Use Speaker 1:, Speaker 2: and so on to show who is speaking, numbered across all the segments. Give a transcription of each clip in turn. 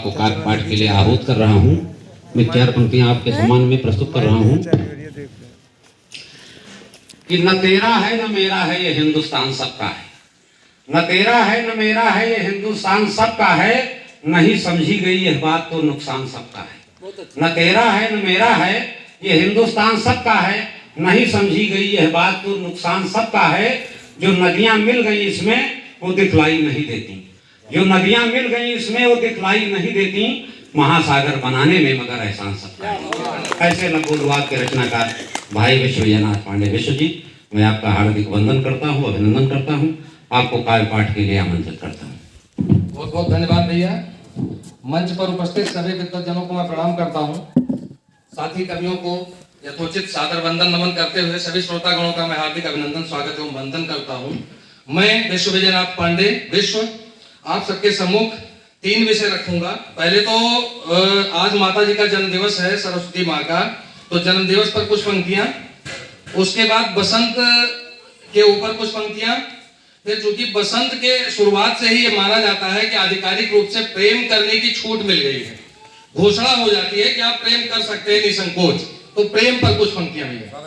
Speaker 1: आपको काव्य पाठ के लिए आहूत कर रहा हूँ। मैं 4 पंक्तियां आपके सम्मान में प्रस्तुत कर रहा हूँ कि न तेरा है न मेरा है ये हिंदुस्तान सबका है, न तेरा है न मेरा है ये हिंदुस्तान सबका है, नहीं समझी गई यह बात तो नुकसान सबका है। न तेरा है न मेरा है ये हिंदुस्तान सबका है, नहीं समझी गई यह बात तो नुकसान सबका है। जो नदियां मिल गई इसमें वो दिखलाई नहीं देती, जो नदियां मिल गई इसमें वो दिखलाई नहीं देती, महासागर बनाने में मगर एहसान सबका है। ऐसे लघुवाद के रचनाकार भाई विश्वनाथ पांडे विश्व जी, मैं आपका हार्दिक वंदन करता हूँ, अभिनंदन करता हूँ, आपको काव्य पाठ के लिए आमंत्रित करता हूँ।
Speaker 2: बहुत बहुत धन्यवाद भैया। मंच पर उपस्थित सभी विद्वज्जनों को मैं प्रणाम करता हूँ। साथी कवियों को यथोचित सादर वंदन नमन करते हुए सभी श्रोतागणों का मैं हार्दिक अभिनंदन, स्वागत एवं वंदन करता हूँ। मैं विश्वनाथ पांडे विश्व आप सबके सम्मुख 3 विषय रखूंगा। पहले तो आज माता जी का जन्म दिवस है, सरस्वती माँ का, तो जन्म दिवस पर कुछ पंक्तियां, उसके बाद बसंत के ऊपर कुछ पंक्तियां, फिर चूंकि बसंत के शुरुआत से ही ये माना जाता है कि आधिकारिक रूप से प्रेम करने की छूट मिल गई है, घोषणा हो जाती है कि आप प्रेम कर सकते हैं निसंकोच, तो प्रेम पर कुछ पंक्तियां भी है।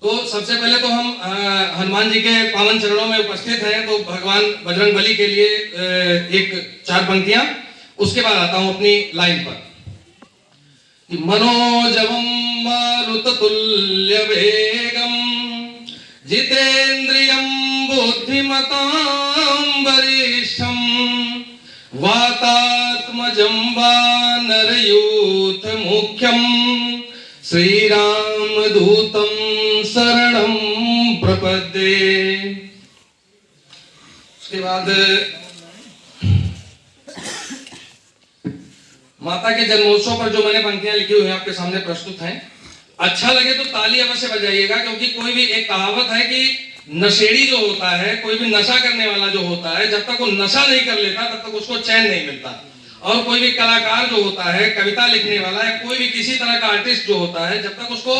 Speaker 2: तो सबसे पहले तो हम हनुमान जी के पावन चरणों में उपस्थित हैं, तो भगवान बजरंगबली के लिए एक 4 पंक्तियां, उसके बाद आता हूं अपनी लाइन पर। मनोजवम मारुततुल्य वेगम जितेन्द्रियं बुद्धिमतां वरिष्ठं वातात्मजं वानरयूथ मुख्यं श्रीरामदूतं शरणं प्रपद्ये। उसके बाद माता के जन्मोत्सव पर जो मैंने पंक्तियां लिखी हुई आपके सामने प्रस्तुत हैं। अच्छा लगे तो ताली अवश्य बजाइएगा, क्योंकि कोई भी एक कहावत है कि नशेड़ी जो होता है, कोई भी नशा करने वाला जो होता है, जब तक वो नशा नहीं कर लेता तब तक उसको चैन नहीं मिलता। और कोई भी कलाकार जो होता है, कविता लिखने वाला है, कोई भी किसी तरह का आर्टिस्ट जो होता है, जब तक उसको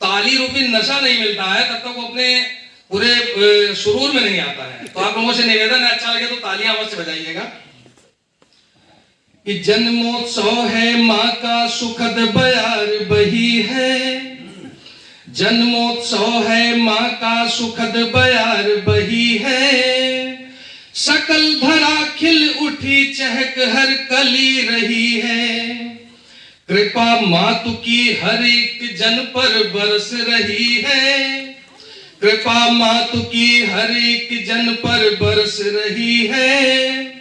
Speaker 2: ताली रूपी नशा नहीं मिलता है तब तक वो अपने पूरे सुरूर में नहीं आता है। तो आप लोगों से निवेदन है, अच्छा लगे तो तालियां अवश्य बजाइएगा। कि जन्मोत्सव है माँ का सुखद बयार बही है, जन्मोत्सव है माँ का सुखद बयार बही है, सकल धरा खिल उठी चहक हर कली रही है, कृपा मातु की हर एक जन पर बरस रही है, कृपा मातु की हर एक जन पर बरस रही है,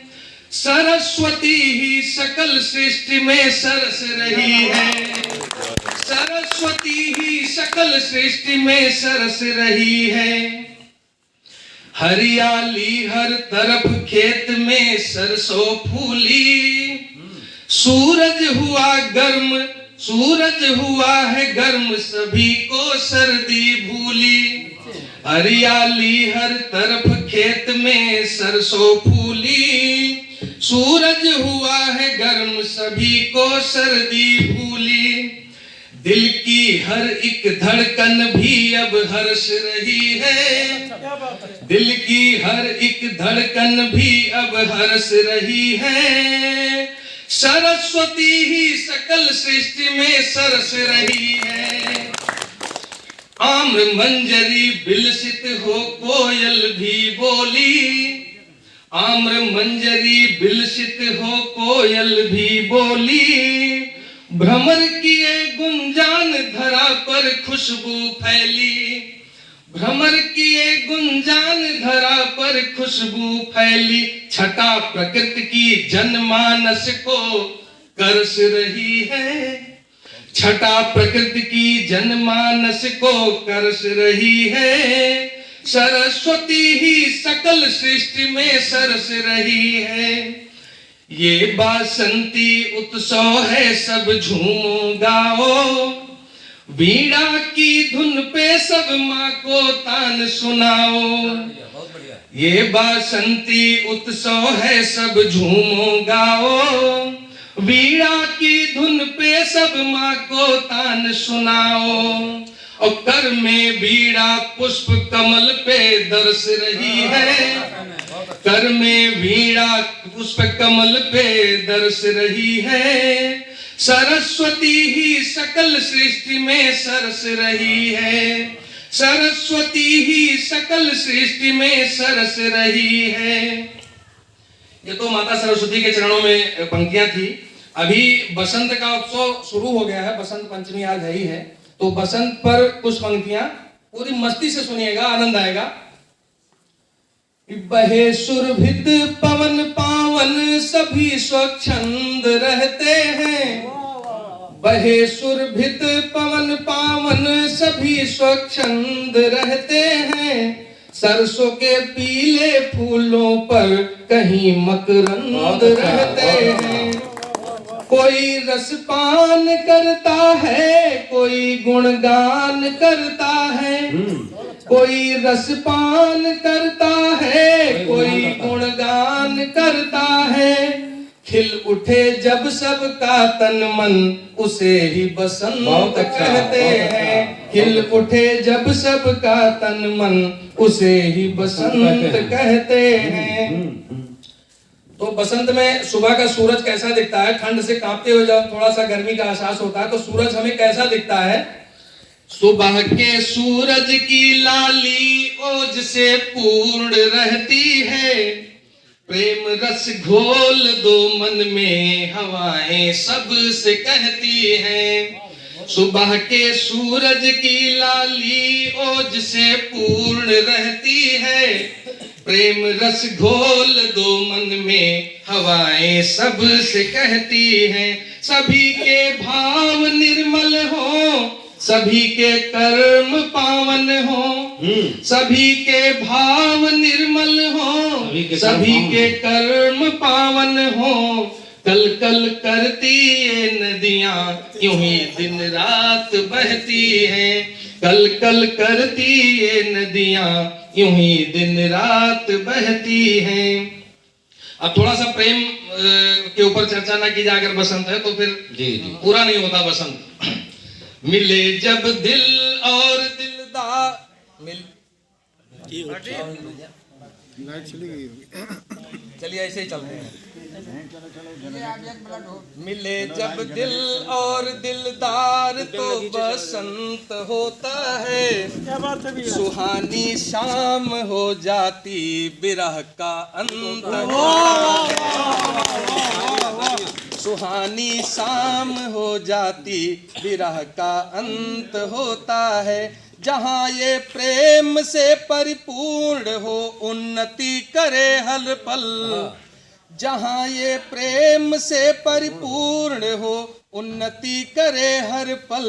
Speaker 2: सरस्वती ही सकल सृष्टि में सरस रही है, सरस्वती ही सकल सृष्टि में सरस रही है, हरियाली हर तरफ खेत में सरसों फूली, सूरज हुआ गर्म, सूरज हुआ है गर्म, सभी को सर्दी भूली, हरियाली हर तरफ खेत में सरसों फूली, सूरज हुआ है गर्म, सभी को सर्दी भूली, दिल की हर एक धड़कन भी अब हर्ष रही है, दिल की हर एक धड़कन भी अब हर्ष रही है, सरस्वती ही सकल सृष्टि में सरस रही है, आम्र मंजरी बिलसित हो कोयल भी बोली, आम्र मंजरी बिलसित हो कोयल भी बोली, भ्रमर किए गुंजान धरा पर खुशबू फैली, भ्रमर किए गुंजान धरा पर खुशबू फैली, छटा प्रकृति की जनमानस को करस रही है, छटा प्रकृति की जनमानस को करस रही है, सरस्वती ही सकल सृष्टि में सरस रही है, ये बासंती उत्सव है सब झूमो गाओ, वीणा की धुन पे सब माँ को तान सुनाओ, ये बासंती उत्सव है सब झूमो गाओ, वीणा की धुन पे सब माँ को तान सुनाओ, और कर में वीणा पुष्प कमल पे दर्श रही है, कर में वीणा पुष्प कमल पे दर्श रही है, सरस्वती ही सकल सृष्टि में सरस रही है, सरस्वती ही सकल सृष्टि में सरस रही है। ये तो माता सरस्वती के चरणों में पंक्तियां थी। अभी बसंत का उत्सव शुरू हो गया है, बसंत पंचमी आज है ही है, तो बसंत पर कुछ पंक्तियां पूरी मस्ती से सुनिएगा, आनंद आएगा। बहे सुरभित पवन पावन सभी स्वच्छंद रहते हैं, बहे सुरभित पवन पावन सभी स्वच्छंद रहते हैं, सरसों के पीले फूलों पर कहीं मकरंद रहते हैं। कोई रसपान करता है, कोई गुणगान करता है, कोई रसपान करता है, कोई गुणगान करता है। खिल उठे जब सबका तन मन उसे ही बसंत कहते हैं, खिल उठे जब सबका तन मन उसे ही बसंत कहते हैं। तो बसंत में सुबह का सूरज कैसा दिखता है? ठंड से कांपते हुए जब थोड़ा सा गर्मी का एहसास होता है तो सूरज हमें कैसा दिखता है? सुबह के सूरज की लाली ओज से पूर्ण रहती है, प्रेम रस घोल दो मन में हवाएं सब से कहती हैं। सुबह के सूरज की लाली ओज से पूर्ण रहती है, प्रेम रस घोल दो मन में हवाएं सब से कहती हैं। सभी के भाव निर्मल हो, सभी के कर्म पावन हो, सभी के भाव निर्मल हो, सभी के कर्म पावन हो। कल कल करती ये नदियां यूं ही दिन रात बहती हैं, कल कल करती ये नदियां यूं ही दिन रात बहती हैं। अब थोड़ा सा प्रेम के ऊपर चर्चा ना की जाए, अगर बसंत है तो फिर जी पूरा नहीं होता बसंत। मिले जब दिल और दिलदार चलिए ऐसे ही चलते हैं। मिले जब दिल और दिलदार तो बसंत होता है, सुहानी शाम हो जाती बिरह का अंत होता है, सुहानी शाम हो जाती बिरह का अंत होता है। जहाँ ये प्रेम से परिपूर्ण हो उन्नति करे हर पल, जहाँ ये प्रेम से परिपूर्ण हो उन्नति करे हर पल।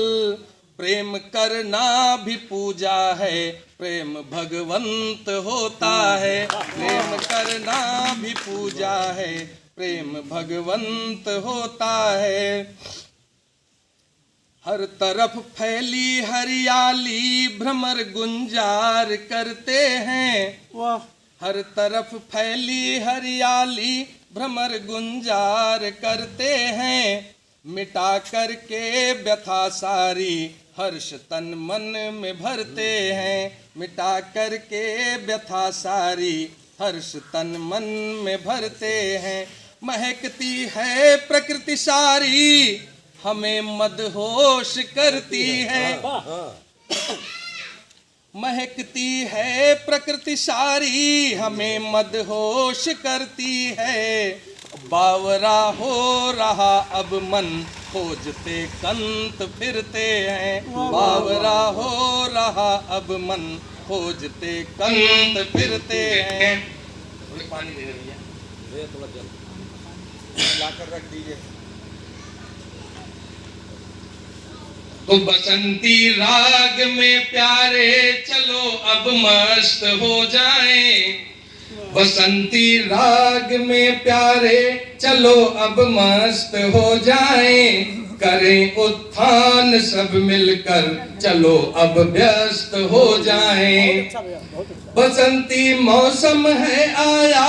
Speaker 2: प्रेम करना भी पूजा है, प्रेम भगवंत होता है, प्रेम करना भी पूजा है, प्रेम भगवंत होता है। हर तरफ फैली हरियाली भ्रमर गुंजार करते हैं, हर तरफ फैली हरियाली भ्रमर गुंजार करते हैं। मिटा करके व्यथा सारी हर्ष तन मन में भरते हैं, मिटा करके व्यथा सारी हर्ष तन मन में भरते हैं। महकती है प्रकृति सारी हमें मदहोश करती है, महकती है प्रकृति सारी हमें मदहोश करती है। बावरा हो रहा अब मन खोजते कंत फिरते हैं, बावरा हो रहा अब मन खोजते कंत फिरते हैं। पानी दे भैया, थोड़ा जल लाकर रख दीजिए। तो बसंती राग में प्यारे चलो अब मस्त हो जाएं, बसंती राग में प्यारे चलो अब मस्त हो जाएं। करें उत्थान सब मिलकर चलो अब व्यस्त हो जाएं। बसंती मौसम है आया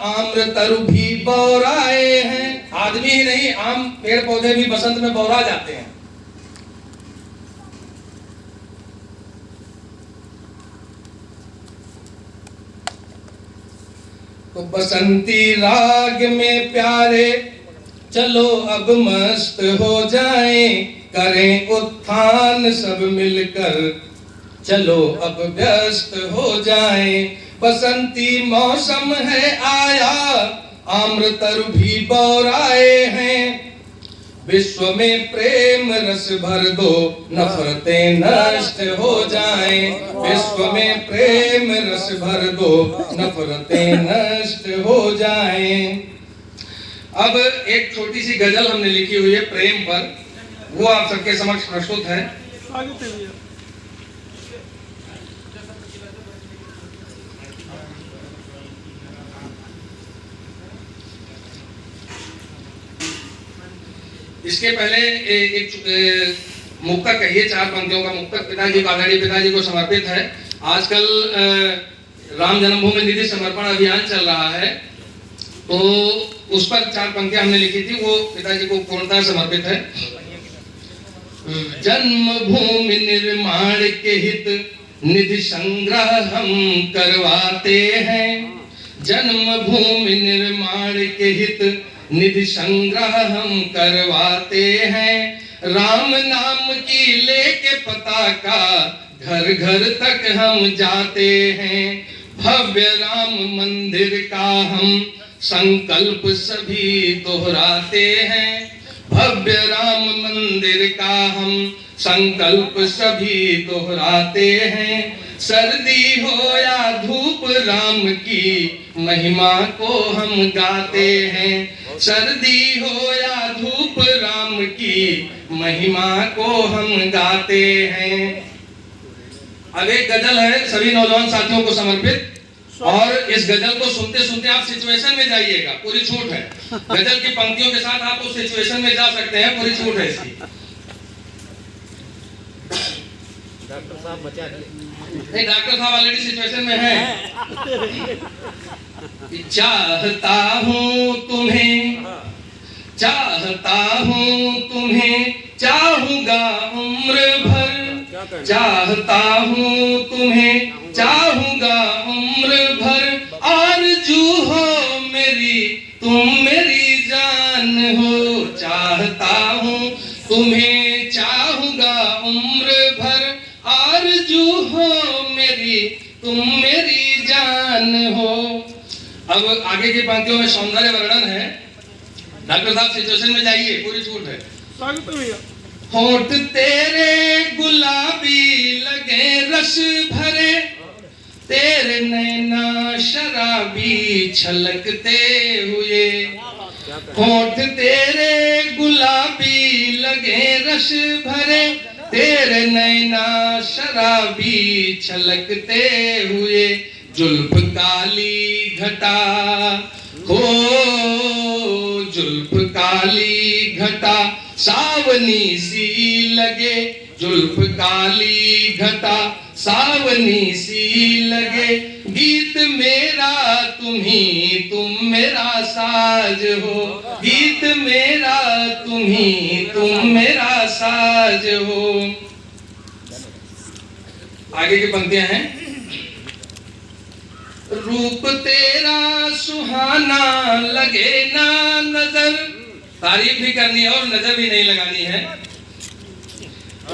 Speaker 2: आम्र तरु भी बौराए हैं, आदमी ही नहीं आम पेड़ पौधे भी बसंत में बौरा जाते हैं।
Speaker 3: तो बसंती राग में प्यारे चलो अब मस्त हो जाएं, करें उत्थान सब मिलकर, चलो अब व्यस्त हो जाएं। बसंती मौसम है आया, आम्रतर भी बौराए हैं, विश्व में प्रेम रस भर दो, नफरतें नष्ट हो जाएं। विश्व में प्रेम रस भर दो, नफरतें नष्ट हो जाएं। अब एक छोटी सी गजल हमने लिखी हुई है प्रेम पर, वो आप सबके समक्ष प्रस्तुत है। इसके पहले एक मुक्तक कहिए, 4 पंक्तियों का मुक्तक पिताजी को, आदरणीय पिताजी को समर्पित है। आजकल राम जन्मभूमि निधि समर्पण अभियान चल रहा है, तो उस पर 4 पंक्तियां हमने लिखी थी, वो पिताजी को पूर्णतः समर्पित है। जन्मभूमि निर्माण के हित निधि संग्रह हम करवाते हैं, जन्मभूमि निर्माण के हित निधि संग्रह हम करवाते हैं। राम नाम की लेके पताका घर घर तक हम जाते हैं, भव्य राम मंदिर का हम संकल्प सभी दोहराते हैं, भव्य राम मंदिर का हम संकल्प सभी दोहराते हैं। सर्दी हो या धूप राम की महिमा को हम गाते हैं, सर्दी हो या धूप राम की महिमा को हम गाते हैं। अब एक गजल है सभी नौजवान साथियों को समर्पित, और इस गजल को सुनते सुनते आप सिचुएशन में जाइएगा, पूरी छूट है। गजल की पंक्तियों के साथ आप उस सिचुएशन में जा सकते हैं, पूरी छूट है इसकी।
Speaker 4: डॉक्टर साहब बचा
Speaker 3: नहीं, डॉक्टर साहब ऑलरेडी सिचुएशन में है। चाहता हूँ तुम्हें, चाहता हूँ तुम्हें, चाहूंगा उम्र भर, चाहता हूँ तुम्हें, चाहूंगा उम्र भर, आरज़ू हो मेरी तुम मेरी जान हो। चाहता हूँ तुम्हें, चाहूंगा उम्र भर, आरज़ू हो मेरी तुम मेरी जान हो। अब आगे की पंक्तियों में सौंदर्य वर्णन है। डॉक्टर साहब सिचुएशन में जाइए, पूरी छूट है। होठ तेरे गुलाबी लगे रस भरे, तेरे नैना शराबी छलकते हुए, होठ तेरे गुलाबी लगे रस भरे, तेरे नैना शराबी छलकते हुए, जुल्फ काली घटा हो, जुल्फ काली घटा सावनी सी लगे, जुल्फ काली घटा सावनी सी लगे, गीत मेरा तुम्ही तुम मेरा साज हो, गीत मेरा तुम्ही तुम मेरा साज हो। आगे की पंक्तियां हैं। रूप तेरा सुहाना लगे ना नजर, तारीफ भी करनी है और नजर भी नहीं लगानी है।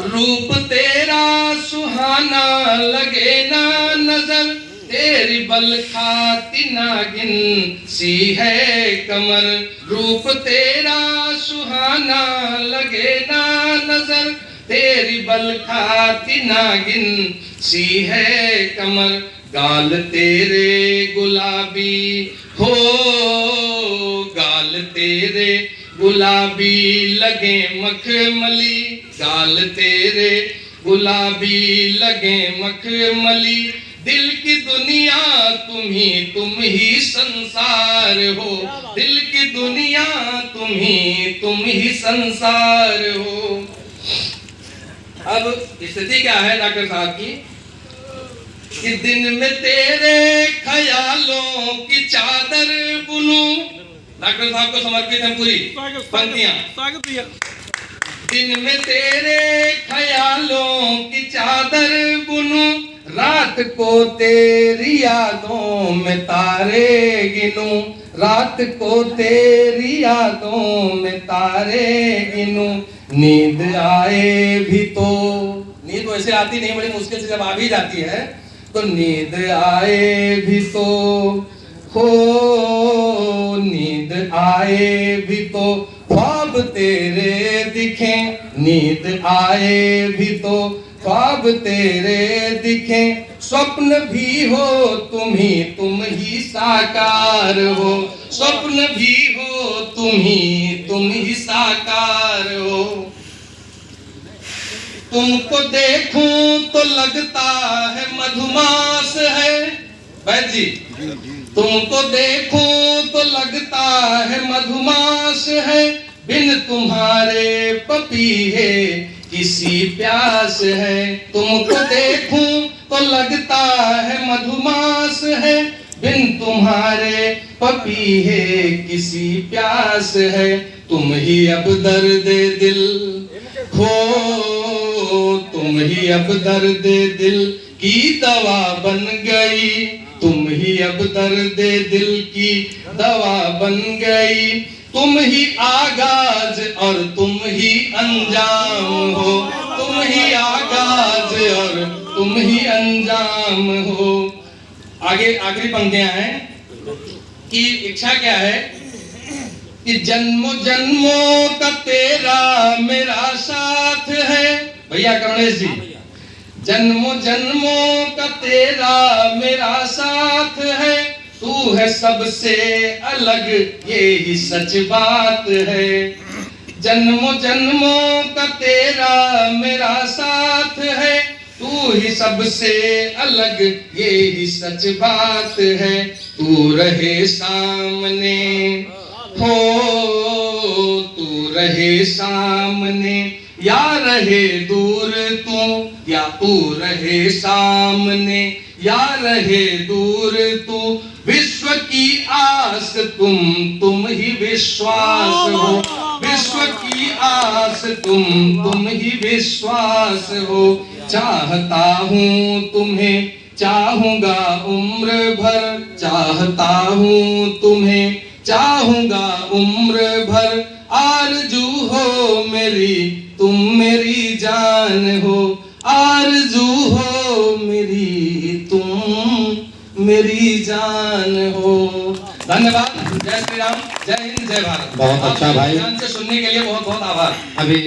Speaker 3: रूप तेरा सुहाना लगे ना नजर, तेरी बल खाती नागिन सी है कमर। रूप तेरा सुहाना लगे ना नजर, तेरी बल खाती नागिन सी है कमर। गाल तेरे गुलाबी हो, गाल तेरे गुलाबी लगे मखमली, गाल तेरे गुलाबी लगे मखमली, दिल की दुनिया तुम ही संसार हो, दिल की दुनिया तुम ही संसार हो। अब स्थिति क्या है डॉक्टर साहब की, कि दिन में तेरे ख्यालों की चादर बुनूं, डॉक्टर साहब को समर्पित है पूरी पंक्तियां। दिन में तेरे ख्यालों की चादर बुनूं, रात को तेरी यादों में तारे गिनूं, रात को तेरी यादों में तारे गिनूं, नींद आए भी तो, नींद वैसे आती नहीं, बड़ी मुश्किल से जब आ भी जाती है तो नींद आए भी तो हो, नींद आए भी तो ख्वाब तेरे दिखें, नींद आए भी तो ख्वाब तेरे दिखें, स्वप्न भी हो तुम ही साकार हो, स्वप्न भी हो तुम ही साकार हो। तुमको देखूं तो लगता है मधुमास है, बैठ जी, तुमको देखूं तो लगता है मधुमास है, बिन तुम्हारे पपीहे किसी प्यास है। तुमको देखूं तो लगता है मधुमास है, बिन तुम्हारे पपीहे किसी प्यास है। तुम ही अब दर्द दिल हो, तुम ही अब दर्द दिल की दवा बन गई, तुम ही अब दर्द दिल की दवा बन गई। तुम ही आगाज और तुम ही अंजाम हो, तुम ही आगाज और तुम ही अंजाम हो। आगे आखिरी पंक्तियां हैं कि इच्छा क्या है कि जन्मों जन्मों का तेरा मेरा साथ है। भैया करुणेश जी, जन्मों जन्मों का तेरा मेरा साथ है, तू है सबसे अलग ये ही सच बात है। जन्मों जन्मों का तेरा मेरा साथ है, तू ही सबसे अलग ये ही सच बात है। तू रहे सामने हो, तू रहे सामने या रहे दूर तू, या तू रहे सामने या रहे दूर तू, विश्व की आस तुम ही विश्वास हो, विश्व की आस तुम ही विश्वास हो। चाहता हूँ तुम्हें चाहूंगा उम्र भर, चाहता हूँ तुम्हें चाहूंगा उम्र भर, आरज़ू हो मेरी तुम मेरी जान हो, आरज़ू हो मेरी तुम मेरी जान हो। धन्यवाद। जय श्री राम, जय हिंद, जय भारत।
Speaker 1: बहुत अच्छा भाई।
Speaker 3: ध्यान से सुनने के लिए बहुत बहुत आभार।
Speaker 1: अभी